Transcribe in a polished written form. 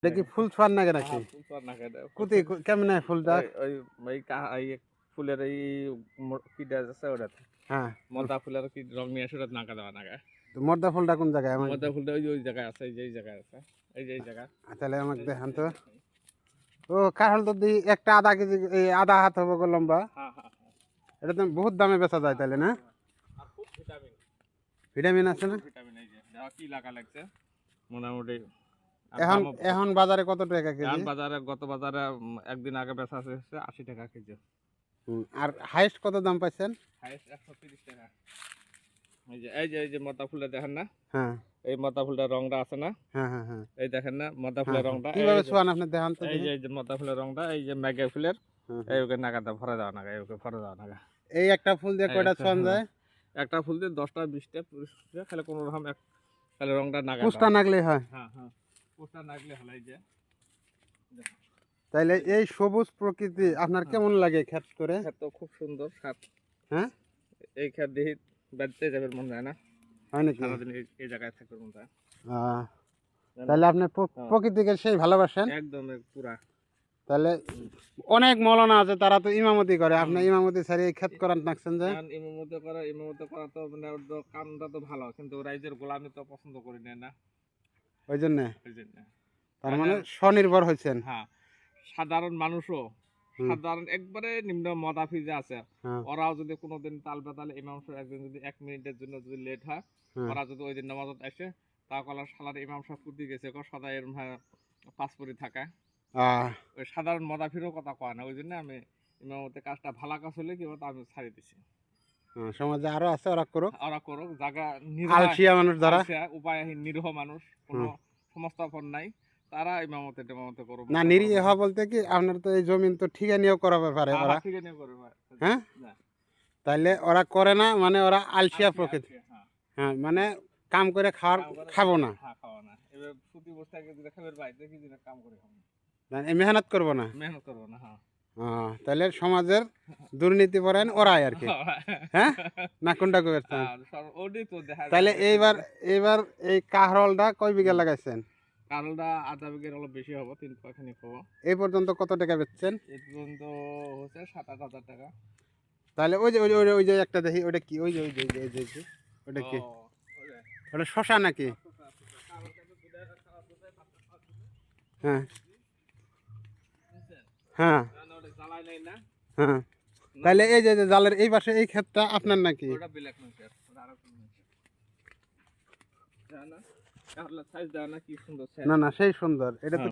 এটা কি ফুল ছোঁয়ার নাকি নাকি? হ্যাঁ, ফুল ছোঁয়ার নাকি এটা। কুতি কেমনে ফুলটা? ওই ওই এই ফুলের এই কিটা আছে ওটাতে। হ্যাঁ, মর্দা ফুলের কি রং নিয়ে আসে ওটা নাকা দেওয়া নাকা। তো মর্দা ফুলটা কোন জায়গায়? আমাকে মর্দা ফুলটা ওই যে ওই জায়গায় আছে, এই যে এই জায়গায় আছে, এই যে এই জায়গা। তাহলে আমাকে দেখান তো। ও কাঁঠাল তো দিই একটা আধা কেজি, এই আধা হাত হবে গো লম্বা। হ্যাঁ হ্যাঁ হ্যাঁ। এটা তো বহুত দামে বেচা যায় তাহলে না? আর খুব ভিটামিন, ভিটামিন আছে না? ভিটামিন এই যে দেওয়া কি লাগা লাগছে মোটামুটি। আর এখন দামও এখন বাজারে কত টাকা কেজি? এখন বাজারে গত বাজারে একদিন আগে বেচা আছে 80 টাকা কেজি। আর হাইস্ট কত দাম পাইছেন? হাইস্ট 130 টাকা। এই যে মর্দা ফুলটা দেখেন না, হ্যাঁ এই মর্দা ফুলটার রংটা আছে না, হ্যাঁ হ্যাঁ হ্যাঁ এই দেখেন না মর্দা ফুলের রংটা। কিভাবে ছোঁয়ান আপনি দেখান তো এই দেখি। যে এই যে মর্দা ফুলের রংটা, এই যে ম্যাগে ফুলের হুম, এই ওকে নাগাদা ভরে দেওয়া নাগা, এই ওকে ভরে দেওয়া নাগা। এই একটা ফুল দিয়ে কয়টা ছোঁয়ান যায়? একটা ফুল দিয়ে 10টা 20টা খালি কোনো রকম খালি রংটা নাগা পুষ্টা নাগলেই হয়। হ্যাঁ হ্যাঁ, পোস্টার নাগলে হলো। এই যে তাইলে এই সবুজ প্রকৃতি আপনার কেমন লাগে ক্ষেত করে? ক্ষেত তো খুব সুন্দর ক্ষেত। হ্যাঁ, এই ক্ষেত দেখি বেড়াতে যাবে মন যায় না, হয় নাকি? সারাদিন এই জায়গায় থাকবে মন যায়। তাহলে আপনি প্রকৃতিকে সেই ভালোবাসেন একদম পুরা। তাহলে। অনেক মৌলানা আছে তারা তো ইমামতি করে, আপনি ইমামতি ছাড়িয়ে এই ক্ষেত করান নাকছেন যে? ইমামতে করা তো মানে ওর তো কামটা তো ভালো, কিন্তু রাইজের গোলামি তো পছন্দ করি না, ওই জন্যে ওই জন্য। তার মানে স্বনির্ভর হয়েছেন। হ্যাঁ, সাধারণ মানুষও, সাধারণ একবারে নিম্ন মদাফি যে আছে, ওরাও যদি কোনোদিন তাল বেতালে ইমাম সাহেব একদিন যদি 1 মিনিটের জন্য যদি লেট হয়, ওরা যদি ওই দিন নামাজত আসে, তা কলার সালার ইমাম সাহেব কুদি গেছে সদাই এরম পাঁচপুরি থাকা। ওই সাধারণ মদাফিরও কথা কয় না, ওই জন্য আমি ইমামতে কাজটা ভালো কাজ হলে কি বলতো আমি ছাড়ি দিছি। সমাজে আরো আছে, ওরা করুক, জায়গা আলসিয়া মানুষ যারা, উপায়হীন নিরীহ মানুষ, কোনো সংস্থাপন নাই, তারা ইমামতে টেমামতে করুক না। নিরীহ বলতে কি আপনার তো এই জমিন তো ঠিকা নিয়েও করাবে পারে ওরা। হ্যাঁ, তাইলে ওরা করে না মানে ওরা আলসিয়া প্রকৃতি। হ্যাঁ, মানে কাম করে খাবো না, মেহনত করবো না। তাহলে সমাজের দুর্নীতি পরায়ণ ওরাই আর কি। হ্যাঁ, না কোনটা করছেন? তাহলে এইবার এই কাহরলটা কয় বিঘা লাগাইছেন? কারলটা আধা বিঘের অলপ বেশি হবো, 3 পাখানি হবো। এই পর্যন্ত কত টাকা বেচছেন? এই পর্যন্ত হচ্ছে 7-8 হাজার টাকা। তাহলে ওই যে একটা দেখি, ওটা কি? ওই যে ওটা কি? ওটা শশা নাকি? হ্যাঁ হ্যাঁ হ্যাঁ। তাহলে এই যে জালের এই পাশে এই ক্ষেতটা আপনার নাকি? না না, সেই সুন্দর এটা তো।